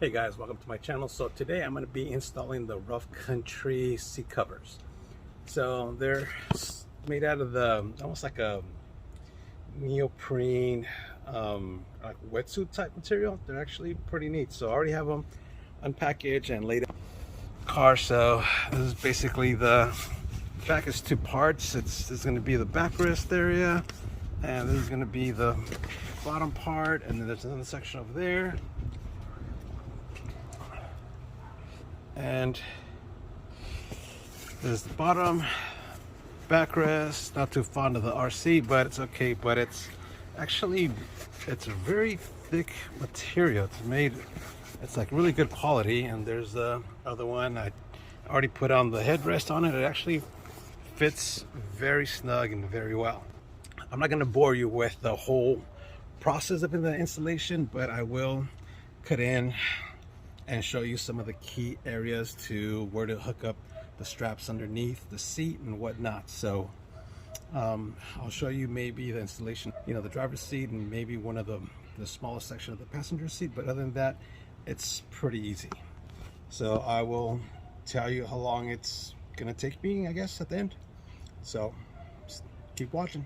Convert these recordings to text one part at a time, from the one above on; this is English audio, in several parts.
Hey guys, welcome to my channel. So today I'm going to be installing the Rough Country seat covers. So they're made out of the almost like a neoprene like wetsuit type material. They're actually pretty neat. So I already have them unpackaged and laid out in the car. So this is basically the back is two parts. This is going to be the backrest area, and this is going to be the bottom part, and then there's another section over there. And there's the bottom backrest. Not too fond of the RC, but it's okay. But it's actually, it's a very thick material. It's like really good quality. And there's the other one I already put on the headrest on it. It actually fits very snug and very well. I'm not going to bore you with the whole process of the installation, but I will cut in and show you some of the key areas to where to hook up the straps underneath the seat and whatnot. So I'll show you maybe the installation, the driver's seat, and maybe one of the smallest section of the passenger seat. But other than that, it's pretty easy. So I will tell you how long it's gonna take me, I guess, at the end. So just keep watching.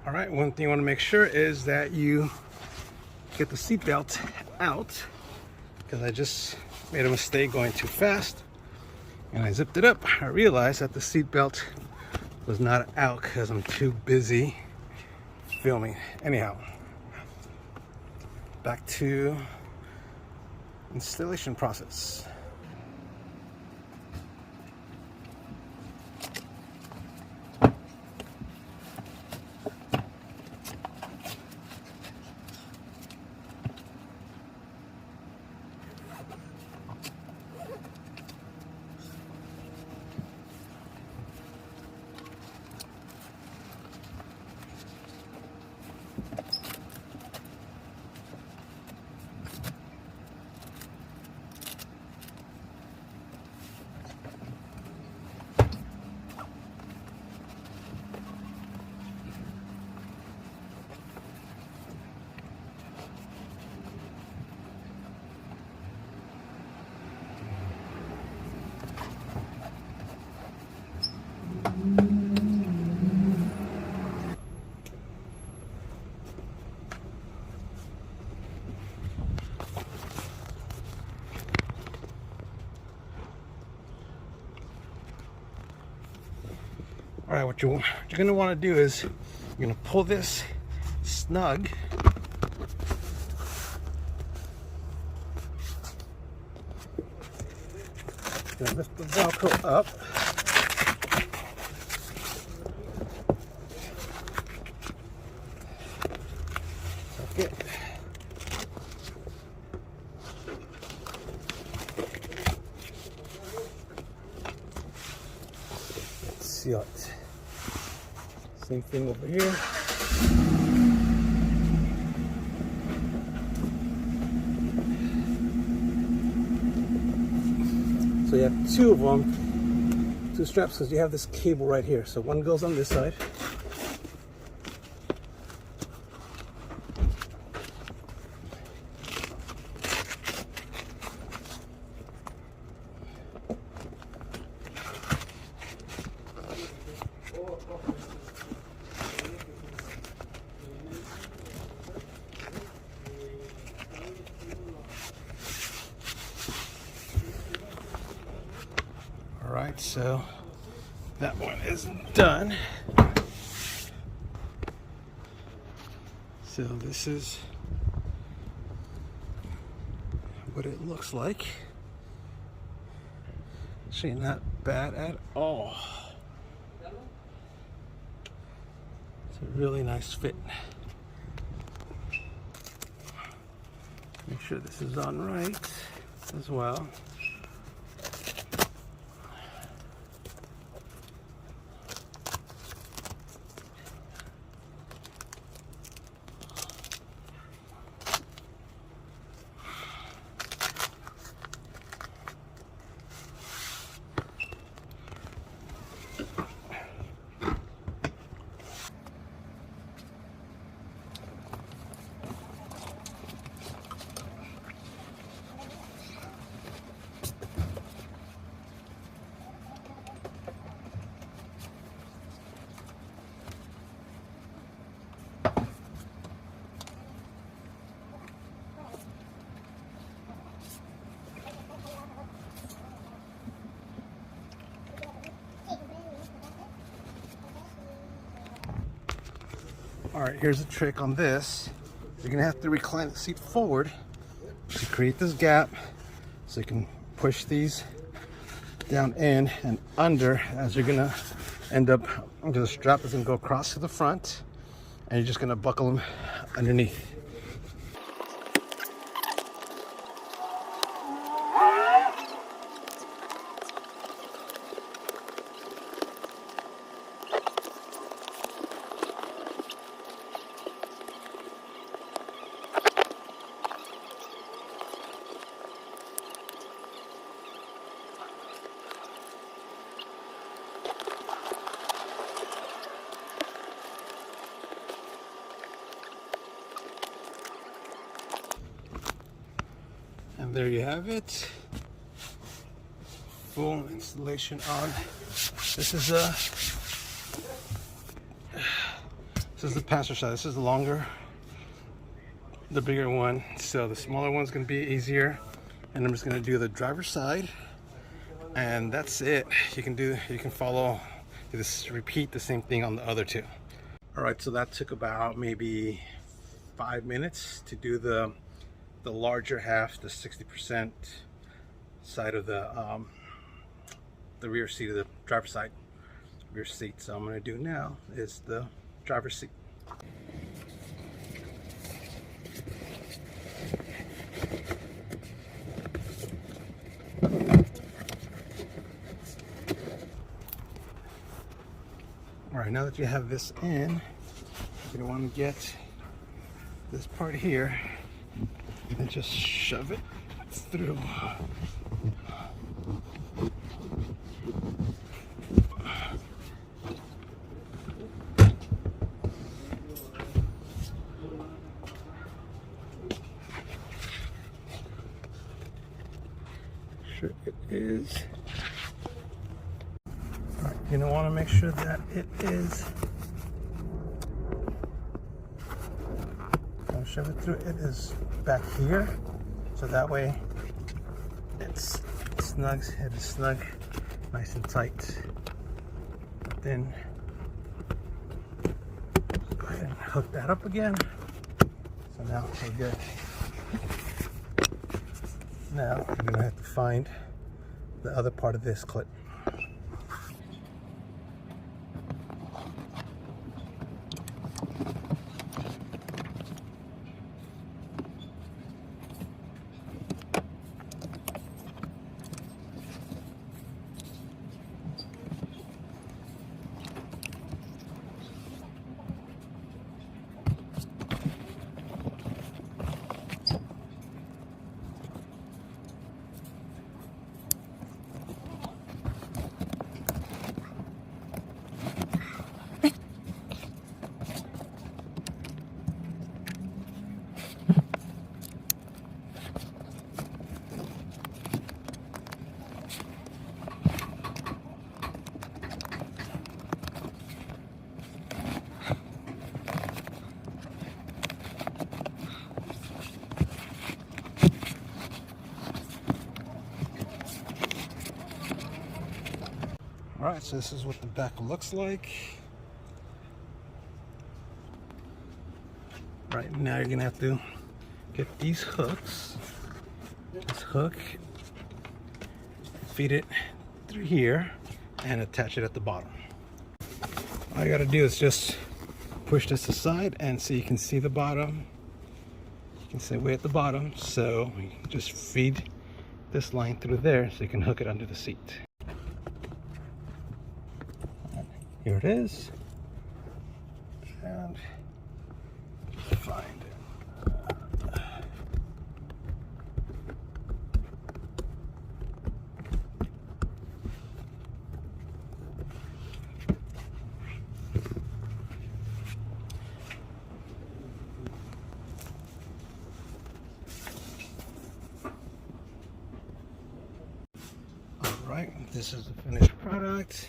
All right, one thing you want to make sure is that you get the seat belt out, because I just made a mistake going too fast and I zipped it up. I realized that the seat belt was not out because I'm too busy filming. Anyhow, back to installation process. All right, what you're going to want to do is you're going to pull this snug. You're going to lift the Velcro up. Okay. Let's see it. Same thing over here. So you have two of them, two straps, because you have this cable right here. So one goes on this side, Alright, so that one is done. So this is what it looks like. Actually not bad at all. It's a really nice fit. Make sure this is on right as well. Alright, here's a trick on this. You're going to have to recline the seat forward to create this gap so you can push these down in and under, as you're going to end up, because the strap is going to go across to the front and you're just going to buckle them underneath. And there you have it. Full installation on. This is the passenger side. This is the longer, the bigger one. So the smaller one's gonna be easier. And I'm just gonna do the driver's side, and that's it. You can follow. You just repeat the same thing on the other two. All right, so that took about maybe 5 minutes to do the larger half, the 60% side of the rear seat of the driver's side, rear seat. So I'm going to do now is the driver's seat. All right, now that you have this in, you're going to want to get this part here and just shove it through. Sure it is. All right, you're gonna want to make sure that it is. Don't shove it through. It is back here, so that way it's snug. It is snug, nice and tight. But then go ahead and hook that up again. So now we're good. Now you're gonna have to find the other part of this clip. Alright, so this is what the back looks like. Right now you're gonna have to get these hooks. This hook, feed it through here and attach it at the bottom. All you gotta do is just push this aside and so you can see the bottom. You can see way at the bottom, so you just feed this line through there so you can hook it under the seat. Here it is. And find it. Alright, this is the finished product.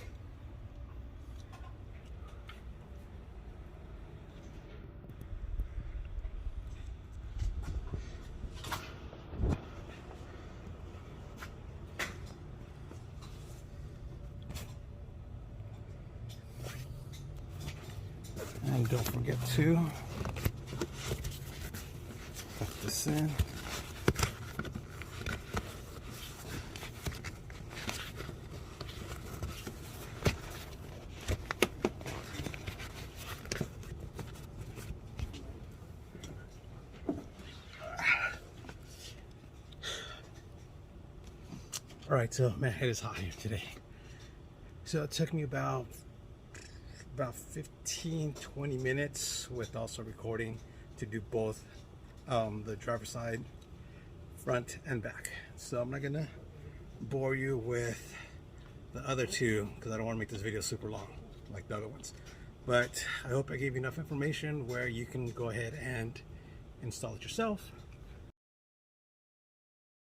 And don't forget to tuck this in. All right, so man, it is hot here today. So it took me about 15-20 minutes with also recording to do both the driver's side, front and back. So I'm not gonna bore you with the other two because I don't want to make this video super long like the other ones. But I hope I gave you enough information where you can go ahead and install it yourself.